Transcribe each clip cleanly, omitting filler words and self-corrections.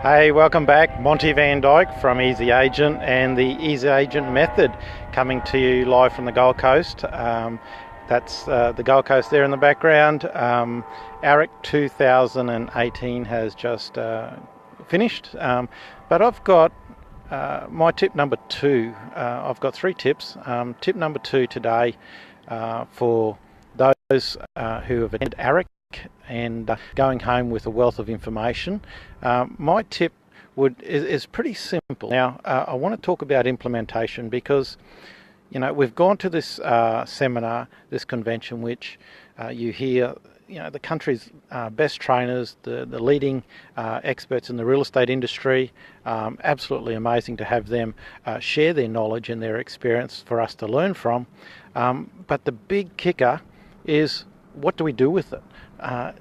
Hey, welcome back. Monty Van Dyk from Easy Agent and the Easy Agent Method coming to you live from the Gold Coast. That's the Gold Coast there in the background. AREC 2018 has just finished, but I've got my tip number two. I've got three tips. Tip number two today for those who have attended AREC and going home with a wealth of information. My tip is pretty simple. Now, I want to talk about implementation because, we've gone to this seminar, this convention, which you hear, the country's best trainers, the leading experts in the real estate industry. Absolutely amazing to have them share their knowledge and their experience for us to learn from. But the big kicker is, what do we do with it?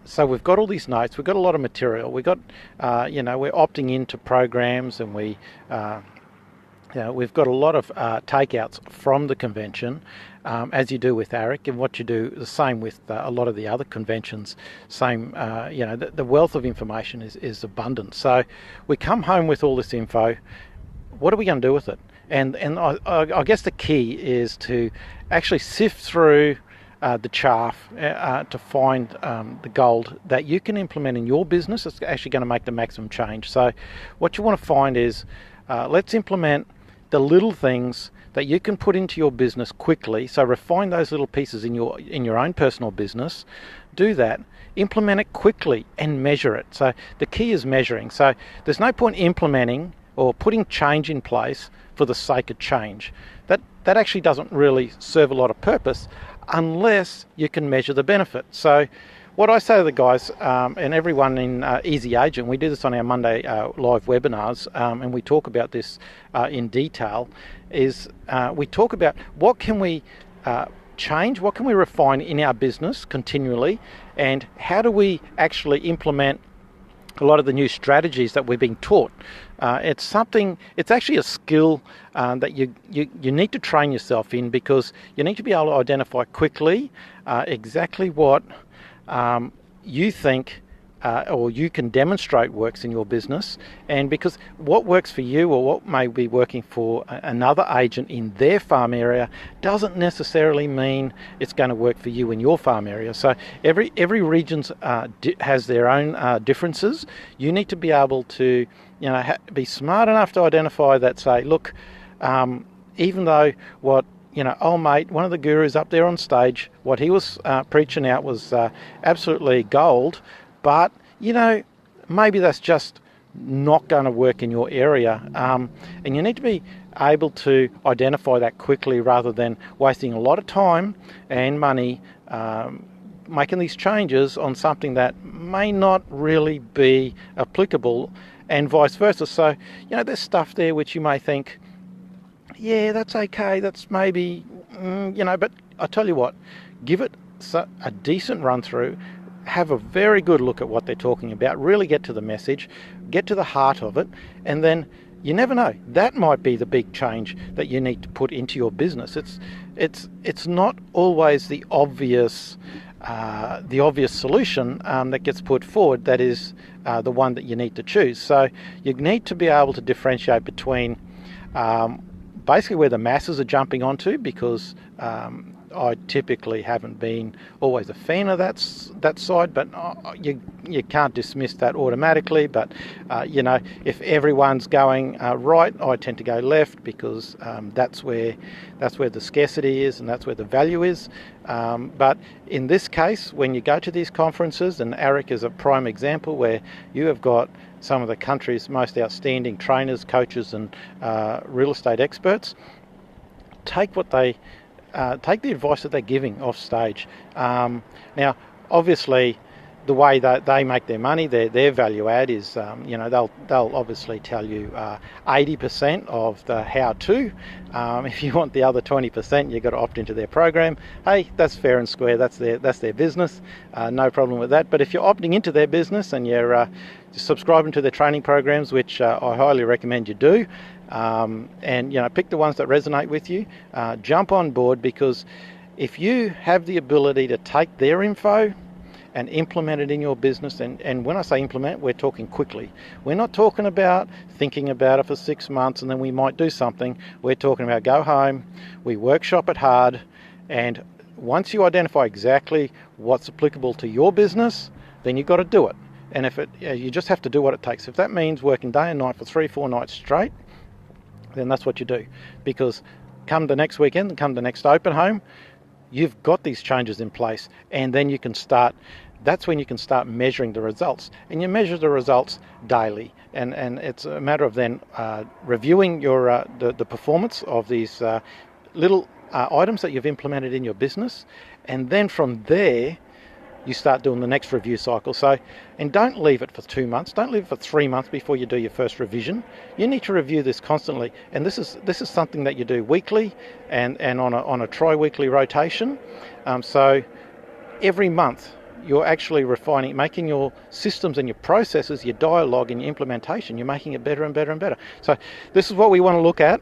So we've got all these notes, we've got a lot of material, we've got, we're opting into programs, and we've got a lot of takeouts from the convention, as you do with AREC, and what you do the same with a lot of the other conventions. Same, the wealth of information is abundant. So we come home with all this info. What are we going to do with it? And I guess the key is to actually sift through the chaff to find the gold that you can implement in your business. It's actually going to make the maximum change. So what you want to find is, let's implement the little things that you can put into your business quickly. So refine those little pieces in your own personal business. Do that, implement it quickly, and measure it. So the key is measuring. So there's no point implementing or putting change in place for the sake of change. That actually doesn't really serve a lot of purpose unless you can measure the benefit. So what I say to the guys and everyone in Easy Agent, we do this on our Monday live webinars, and we talk about this in detail, is we talk about what can we change, what can we refine in our business continually, and how do we actually implement a lot of the new strategies that we're being taught. It's actually a skill that you need to train yourself in, because you need to be able to identify quickly exactly what you think or you can demonstrate works in your business, and because what works for you or what may be working for another agent in their farm area doesn't necessarily mean it's going to work for you in your farm area. So every region has their own differences. You need to be able to be smart enough to identify that, say, look, even though what old mate, one of the gurus up there on stage, what he was preaching out was absolutely gold, but maybe that's just not going to work in your area, and you need to be able to identify that quickly rather than wasting a lot of time and money making these changes on something that may not really be applicable, and vice versa. So there's stuff there which you may think, yeah, that's okay, that's maybe but I tell you what, give it a decent run through, have a very good look at what they're talking about, really get to the message, get to the heart of it, and then you never know, that might be the big change that you need to put into your business. It's not always the obvious solution that gets put forward that is the one that you need to choose. So you need to be able to differentiate between basically where the masses are jumping onto, because I typically haven't been always a fan of that side, but you can't dismiss that automatically. But if everyone's going right, I tend to go left, because that's where the scarcity is and that's where the value is. But in this case, when you go to these conferences, and AREC is a prime example where you have got some of the country's most outstanding trainers, coaches, and real estate experts, take the advice that they're giving off stage. Now, obviously, the way that they make their money, their value add is, they'll obviously tell you 80% of the how-to. If you want the other 20%, you've got to opt into their program. Hey, that's fair and square. That's their business. No problem with that. But if you're opting into their business and you're subscribing to their training programs, which I highly recommend you do, and pick the ones that resonate with you, jump on board, because if you have the ability to take their info and implement it in your business. And when I say implement, we're talking quickly. We're not talking about thinking about it for 6 months and then we might do something. We're talking about go home, we workshop it hard, and once you identify exactly what's applicable to your business, then you've got to do it. And if you just have to do what it takes. If that means working day and night for 3-4 nights straight, then that's what you do. Because come the next weekend, come the next open home, you've got these changes in place, and then you can start. That's when you can start measuring the results, and you measure the results daily. And it's a matter of then reviewing your the performance of these little items that you've implemented in your business, and then from there you start doing the next review cycle. So, and don't leave it for 2 months, don't leave it for 3 months before you do your first revision. You need to review this constantly, and this is something that you do weekly and on a tri-weekly rotation. So every month you're actually refining, making your systems and your processes, your dialogue and your implementation, you're making it better and better and better. So this is what we want to look at.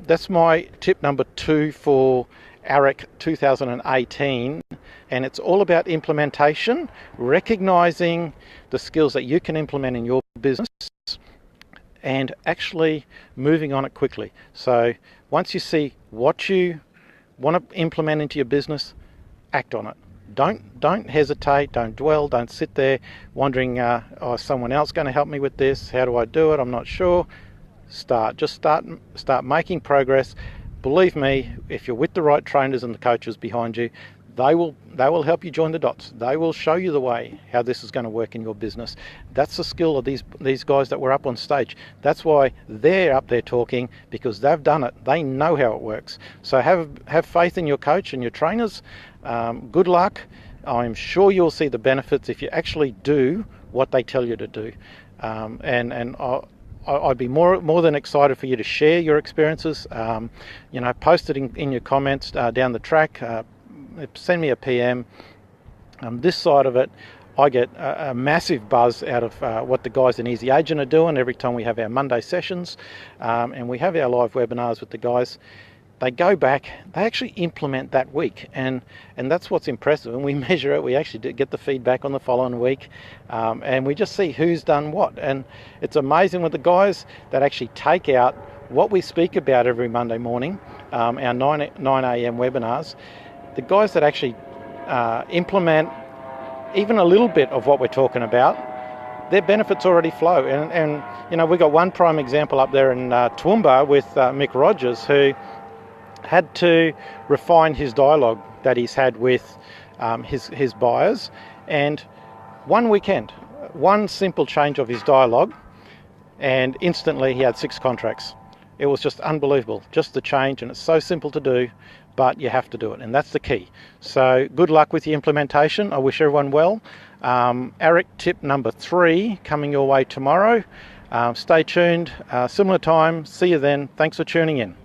That's my tip number 2 for AREC 2018, and it's all about implementation, recognizing the skills that you can implement in your business and actually moving on it quickly. So once you see what you want to implement into your business, act on it. Don't hesitate, don't dwell, don't sit there wondering, is someone else going to help me with this? How do I do it? I'm not sure. Start making progress. Believe me, if you're with the right trainers and the coaches behind you, they will help you join the dots. They will show you the way how this is going to work in your business. That's the skill of these guys that were up on stage. That's why they're up there talking, because they've done it. They know how it works. So have faith in your coach and your trainers. Good luck. I'm sure you'll see the benefits if you actually do what they tell you to do. I'd be more than excited for you to share your experiences. Post it in your comments down the track. Send me a PM. This side of it, I get a massive buzz out of what the guys in Easy Agent are doing every time we have our Monday sessions, and we have our live webinars with the guys. They go back, they actually implement that week, and that's what's impressive. And we measure it, we actually get the feedback on the following week, and we just see who's done what. And it's amazing with the guys that actually take out what we speak about every Monday morning, our 9 a.m. webinars. The guys that actually implement even a little bit of what we're talking about, their benefits already flow. And we've got one prime example up there in Toowoomba with Mick Rogers, who had to refine his dialogue that he's had with his buyers, and one weekend, one simple change of his dialogue, and instantly he had 6 contracts. It was just unbelievable, just the change, and it's so simple to do, but you have to do it, and that's the key. So good luck with the implementation. I wish everyone well. AREC tip number 3 coming your way tomorrow. Stay tuned, similar time. See you then. Thanks for tuning in.